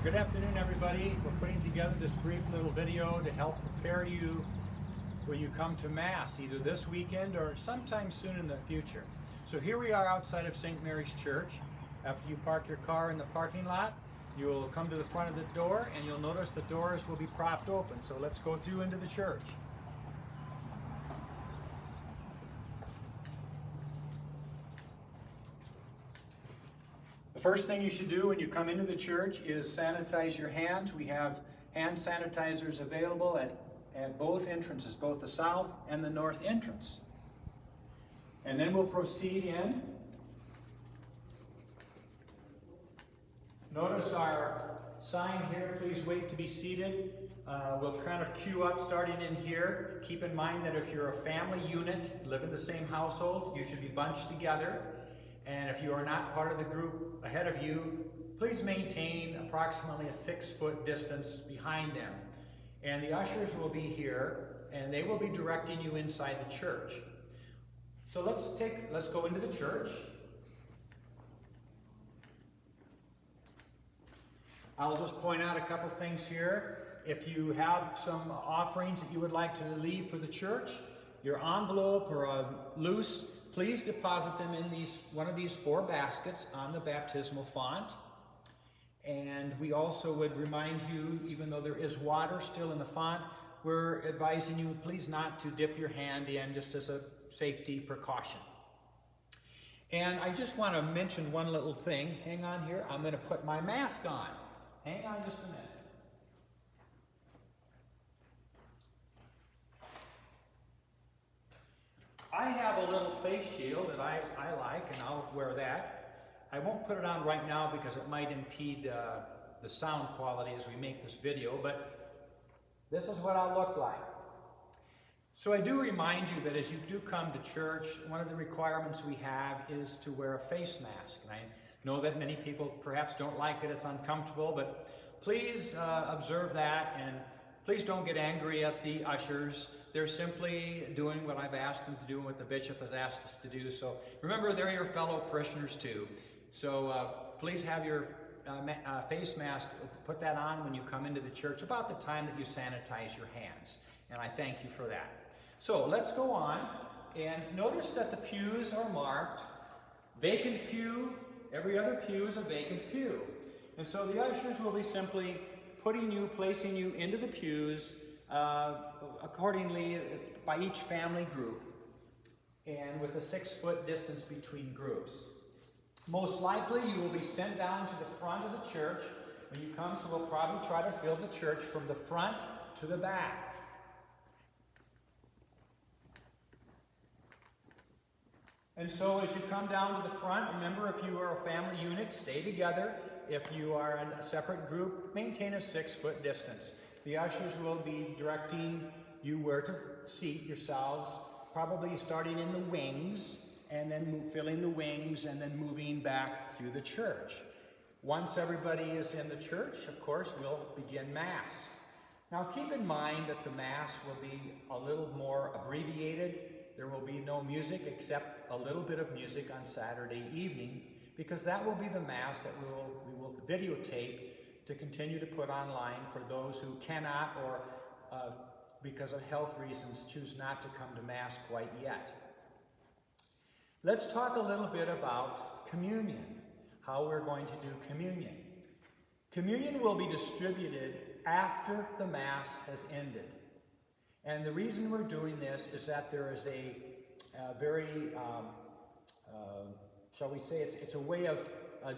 Good afternoon, everybody. We're putting together this brief little video to help prepare you when you come to Mass, either this weekend or sometime soon in the future. So here we are outside of St. Mary's Church. After you park your car in the parking lot, you'll come to the front of the door and you'll notice the doors will be propped open. So let's go through into the church. The first thing you should do when you come into the church is sanitize your hands. We have hand sanitizers available at both entrances, both the south and the north entrance. And then we'll proceed in. Notice our sign here, please wait to be seated. We'll kind of queue up starting in here. Keep in mind that if you're a family unit, live in the same household, you should be bunched together. And if you are not part of the group ahead of you, please maintain approximately a 6-foot distance behind them. And the ushers will be here and they will be directing you inside the church. So let's go into the church. I'll just point out a couple things here. If you have some offerings that you would like to leave for the church, your envelope or a loose, please deposit them in one of these 4 baskets on the baptismal font. And we also would remind you, even though there is water still in the font, we're advising you please not to dip your hand in, just as a safety precaution. And I just want to mention one little thing. Hang on here. I'm going to put my mask on. Hang on just a minute. I have a little face shield that I like, and I'll wear that. I won't put it on right now because it might impede the sound quality as we make this video, but this is what I'll look like. So I do remind you that as you do come to church, one of the requirements we have is to wear a face mask. And I know that many people perhaps don't like it, it's uncomfortable, but please observe that, and please don't get angry at the ushers. They're simply doing what I've asked them to do and what the bishop has asked us to do. So remember, they're your fellow parishioners too. So please have your face mask, put that on when you come into the church about the time that you sanitize your hands. And I thank you for that. So let's go on, and notice that the pews are marked vacant pew. Every other pew is a vacant pew. And so the ushers will be simply placing you into the pews accordingly by each family group, and with a 6-foot distance between groups. Most likely you will be sent down to the front of the church when you come, so we'll probably try to fill the church from the front to the back. And so as you come down to the front, remember, if you are a family unit, stay together. If you are in a separate group, maintain a 6-foot distance. The ushers will be directing you where to seat yourselves, probably starting in the wings, and then filling the wings, and then moving back through the church. Once everybody is in the church, of course, we'll begin Mass. Now keep in mind that the Mass will be a little more abbreviated. There will be no music except a little bit of music on Saturday evening, because that will be the Mass that we will videotape to continue to put online for those who cannot, or because of health reasons, choose not to come to Mass quite yet. Let's talk a little bit about communion, how we're going to do communion. Communion will be distributed after the Mass has ended. And the reason we're doing this is that there is a very, shall we say, it's a way of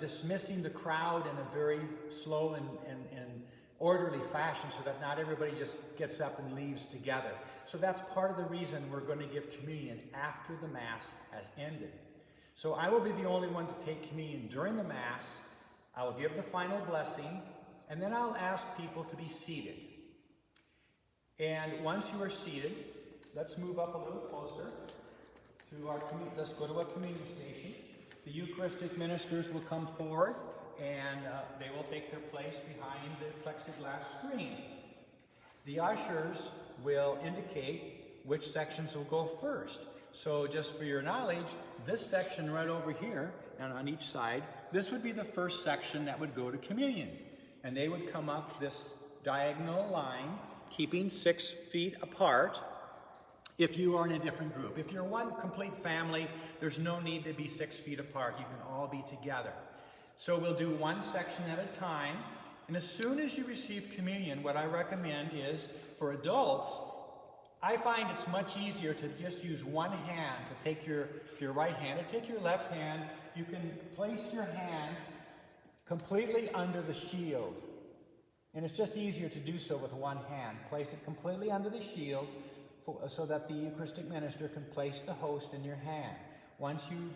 dismissing the crowd in a very slow and orderly fashion, so that not everybody just gets up and leaves together. So that's part of the reason we're going to give communion after the Mass has ended. So I will be the only one to take communion during the Mass. I will give the final blessing, and then I'll ask people to be seated. And once you are seated, let's move up a little closer to our communion. Let's go to a communion station. The Eucharistic ministers will come forward, and they will take their place behind the plexiglass screen. The ushers will indicate which sections will go first. So just for your knowledge, this section right over here, and on each side, this would be the first section that would go to communion. and they would come up this diagonal line, keeping 6 feet apart. If you are in a different group, if you're one complete family, there's no need to be 6 feet apart. You can all be together. So we'll do one section at a time, and as soon as you receive communion, what I recommend is, for adults, I find it's much easier to just use one hand to take your right hand, or take your left hand. You can place your hand completely under the shield. And it's just easier to do so with one hand. Place it completely under the shield so that the Eucharistic minister can place the host in your hand. Once you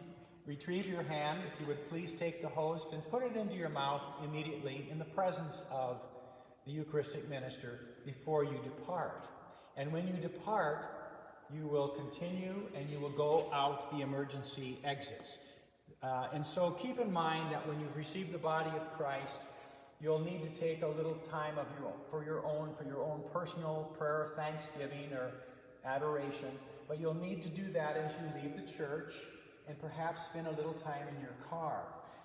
retrieve your hand, if you would please take the host and put it into your mouth immediately in the presence of the Eucharistic minister before you depart. And when you depart, you will continue and you will go out the emergency exits. And so keep in mind that when you've received the body of Christ, you'll need to take a little time for your own personal prayer of thanksgiving or adoration. But you'll need to do that as you leave the church, and perhaps spend a little time in your car.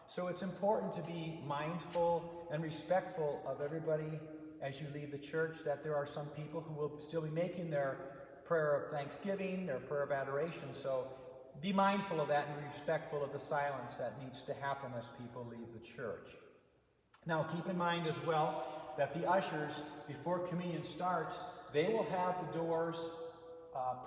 So it's important to be mindful and respectful of everybody as you leave the church, that there are some people who will still be making their prayer of thanksgiving, their prayer of adoration. So be mindful of that and respectful of the silence that needs to happen as people leave the church. Now keep in mind as well that the ushers, before communion starts, they will have the doors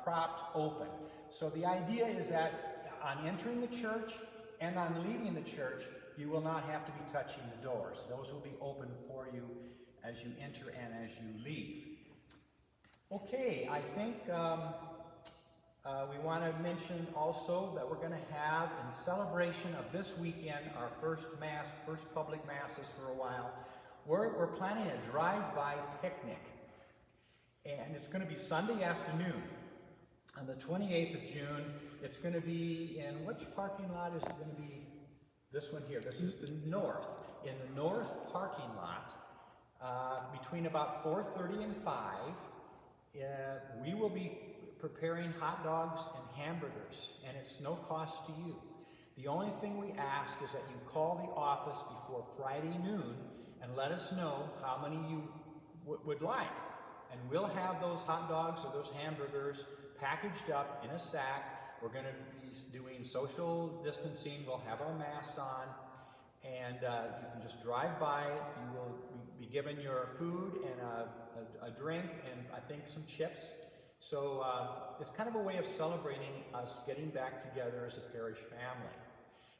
propped open. So the idea is that on entering the church and on leaving the church, you will not have to be touching the doors. Those will be open for you as you enter and as you leave. Okay, I think we want to mention also that we're going to have, in celebration of this weekend, our first Mass, first public Masses for a while, we're planning a drive-by picnic. And it's going to be Sunday afternoon. On the 28th of June, it's going to be in, which parking lot is it going to be? This one here. This is the north. In the north parking lot, between about 4:30 and 5, we will be preparing hot dogs and hamburgers, and it's no cost to you. The only thing we ask is that you call the office before Friday noon and let us know how many you would like. And we'll have those hot dogs or those hamburgers packaged up in a sack. We're going to be doing social distancing. We'll have our masks on, and you can just drive by. You will be given your food and a drink, and I think some chips. So it's kind of a way of celebrating us getting back together as a parish family.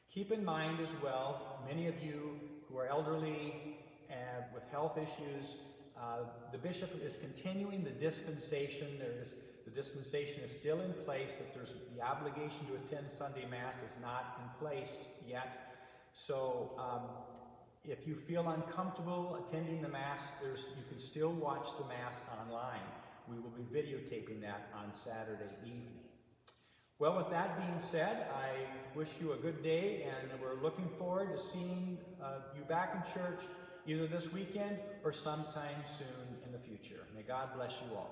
Keep in mind as well, many of you who are elderly and with health issues, the bishop is continuing the dispensation. The dispensation is still in place, that there's the obligation to attend Sunday Mass is not in place yet. So if you feel uncomfortable attending the Mass, you can still watch the Mass online. We will be videotaping that on Saturday evening. Well, with that being said, I wish you a good day, and we're looking forward to seeing you back in church either this weekend or sometime soon in the future. May God bless you all.